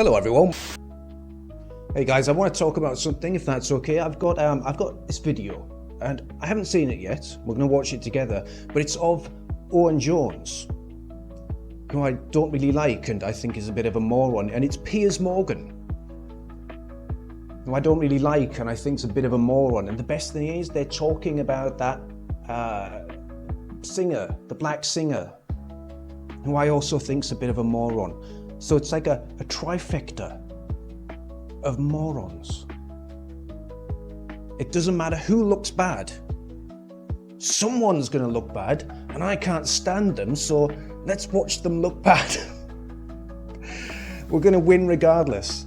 Hello everyone. Hey guys, I want to talk about something, if that's okay. I've got this video, and I haven't seen it yet. We're going to watch it together, but it's of Owen Jones, who I don't really like and I think is a bit of a moron, and it's Piers Morgan, who I don't really like and I think is a bit of a moron. And the best thing is they're talking about that singer, the black singer, who I also think is a bit of a moron. So it's like a trifecta of morons. It doesn't matter who looks bad. Someone's gonna look bad, and I can't stand them, so let's watch them look bad. We're gonna win regardless.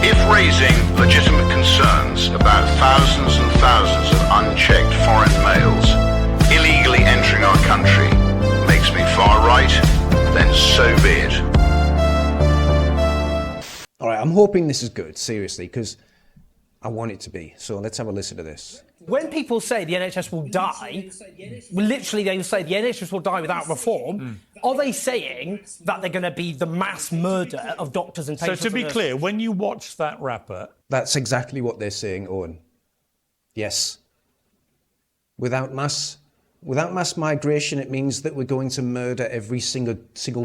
If raising legitimate concerns about thousands and thousands of unchecked foreign males illegally entering our country makes me far right, then so be it. All right, I'm hoping this is good, seriously, because I want it to be. So let's have a listen to this. When people say the NHS will die, literally they will say the NHS will die without reform, are they saying that they're going to be the mass murder of doctors and patients? So to be clear, when you watch that rapper... That's exactly what they're saying, Owen. Yes. Without mass migration, it means that we're going to murder every single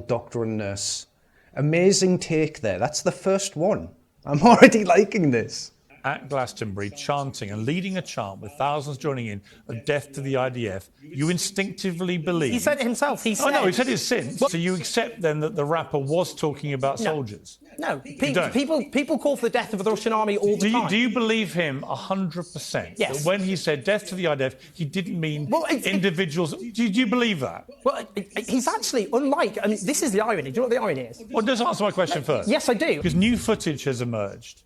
doctor and nurse. Amazing take there. That's the first one. I'm already liking this. At Glastonbury, chanting and leading a chant with thousands joining in of death to the IDF, you instinctively believe... He said it himself. He said... Oh, no, he said it since. So you accept then that the rapper was talking about soldiers? No. People call for the death of the Russian army all the time. Do you believe him 100%? Yes. That when he said death to the IDF, he didn't mean individuals... Do you believe that? Well, he's actually, unlike... I mean, this is the irony. Do you know what the irony is? Well, just answer my question first. Yes, I do. Because new footage has emerged.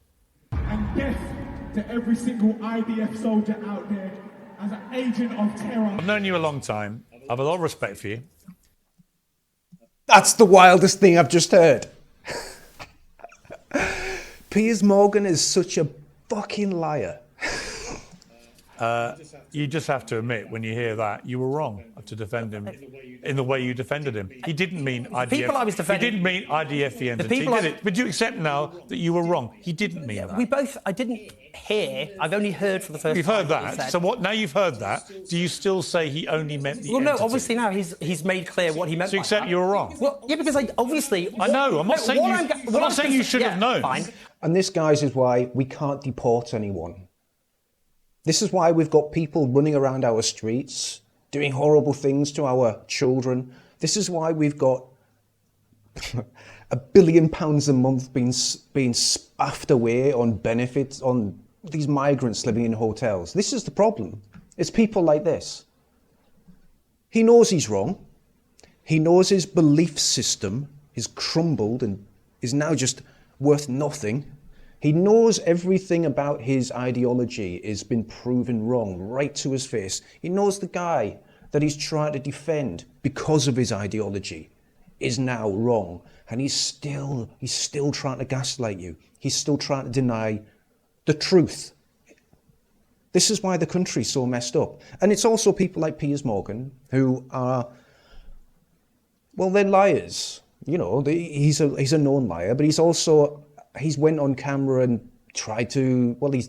And death to every single IDF soldier out there as an agent of terror. I've known you a long time. I have a lot of respect for you. That's the wildest thing I've just heard. Piers Morgan is such a fucking liar. You just have to admit, when you hear that, you were wrong to defend him in the way you defended him. He didn't mean IDF. People I was defending... He didn't mean IDF the entity, did it? But you accept now that you were wrong. He didn't mean that. I didn't hear, I've only heard for the first time. You've heard that. So what? Now you've heard that, do you still say he only meant the entity? Well, no, obviously now he's made clear what he meant So you by accept that. you were wrong? Well, yeah, because obviously... I know, I'm not saying you should have known. Fine. And this, guys, is why we can't deport anyone. This is why we've got people running around our streets, doing horrible things to our children. This is why we've got £1 billion a month being spaffed away on benefits, on these migrants living in hotels. This is the problem. It's people like this. He knows he's wrong. He knows his belief system is crumbled and is now just worth nothing. He knows everything about his ideology has been proven wrong right to his face. He knows the guy that he's trying to defend because of his ideology is now wrong. And he's still trying to gaslight you. He's still trying to deny the truth. This is why the country's so messed up. And it's also people like Piers Morgan who are, well, they're liars. You know, he's a known liar, but he's went on camera and tried to, well, I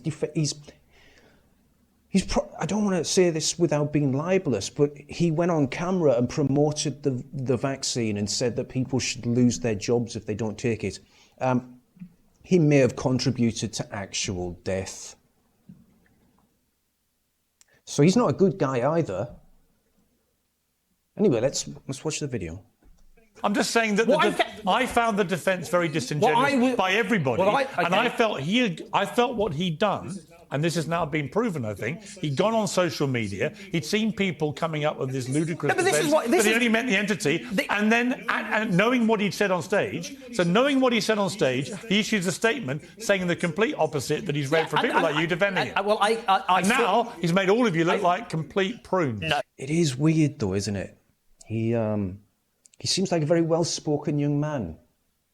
don't want to say this without being libelous, but he went on camera and promoted the vaccine and said that people should lose their jobs if they don't take it. He may have contributed to actual death. So he's not a good guy either. Anyway, let's watch the video. I'm just saying that I found the defence very disingenuous by everybody, and I felt what he'd done, and this has now been proven. I think he'd gone on social media, he'd seen people coming up with this ludicrous defence that he only meant the entity, and then knowing what he'd said on stage. So knowing what he said on stage, he issues a statement saying the complete opposite that he's read from people like you defending it. And now he's made all of you look like complete prunes. No. It is weird, though, isn't it? He seems like a very well-spoken young man.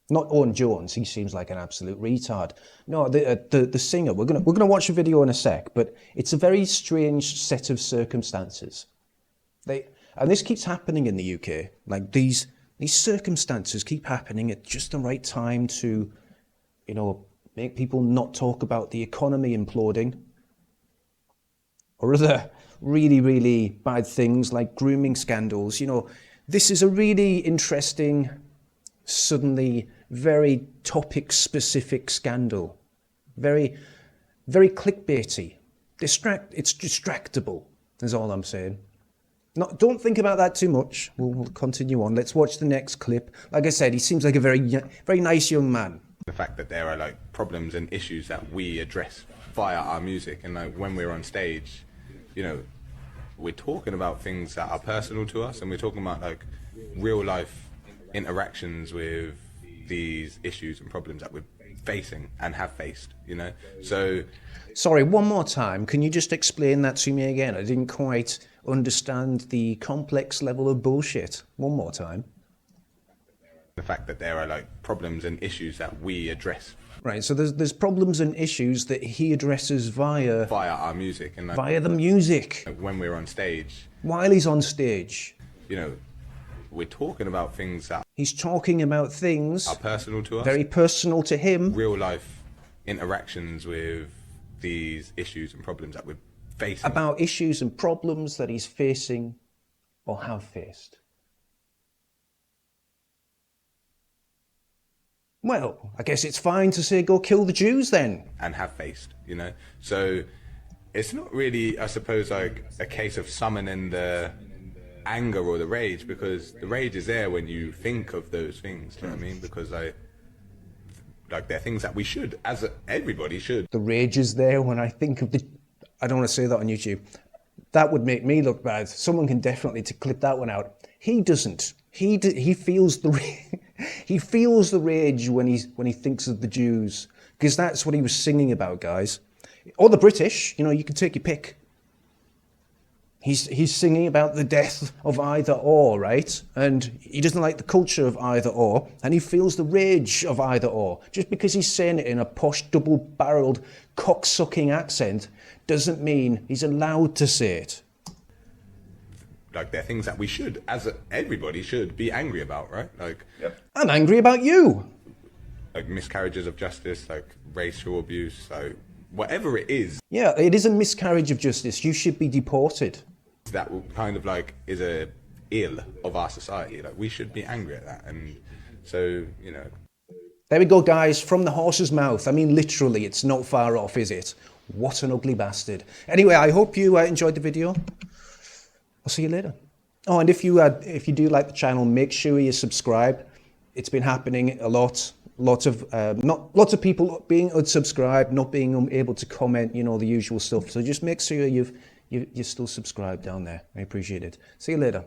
Not Owen Jones. He seems like an absolute retard. No, the singer. We're gonna watch a video in a sec, but it's a very strange set of circumstances. And this keeps happening in the UK. Like these These circumstances keep happening at just the right time to, you know, make people not talk about the economy imploding or other really, really bad things like grooming scandals. You know, this is a really interesting, suddenly very topic-specific scandal. Very, very clickbaity. It's distractible, is all I'm saying. Don't think about that too much. We'll continue on. Let's watch the next clip. Like I said, he seems like a very nice young man. The fact that there are like problems and issues that we address via our music, and like when we're on stage, you know, we're talking about things that are personal to us, and we're talking about like real life interactions with these issues and problems that we're facing and have faced, you know. So sorry, one more time, can you just explain that to me again? I didn't quite understand the complex level of bullshit. One more time. The fact that there are like problems and issues that we address. Right, so there's problems and issues that he addresses via our music, and like, via the music. When we're on stage. While he's on stage. You know, we're talking about things that he's talking about things are personal to us. Very personal to him. Real life interactions with these issues and problems that we're facing. About issues and problems that he's facing or have faced. Well, I guess it's fine to say go kill the Jews then. And have faced, you know. So it's not really, I suppose, like a case of summoning the anger or the rage, because the rage is there when you think of those things, do you know what I mean? Because like they're things that we should, as everybody should. The rage is there when I think of the... I don't want to say that on YouTube. That would make me look bad. Someone can definitely clip that one out. He doesn't. He feels the he feels the rage when he thinks of the Jews, because that's what he was singing about, guys. Or the British, you know, you can take your pick. He's singing about the death of either or, right? And he doesn't like the culture of either or, and he feels the rage of either or. Just because he's saying it in a posh, double-barreled, cock-sucking accent doesn't mean he's allowed to say it. Like, they're things that we should, as everybody should, be angry about, right? Like, yep. I'm angry about you. Like miscarriages of justice, like racial abuse, like whatever it is. Yeah, it is a miscarriage of justice. You should be deported. That kind of like is a ill of our society. Like, we should be angry at that. And so, you know. There we go, guys, from the horse's mouth. I mean, literally, it's not far off, is it? What an ugly bastard. Anyway, I hope you enjoyed the video. I'll see you later. Oh, and if you do like the channel, make sure you subscribe. It's been happening a lot. Lots of people being unsubscribed, not being able to comment, you know, the usual stuff. So just make sure you're still subscribed down there. I appreciate it. See you later.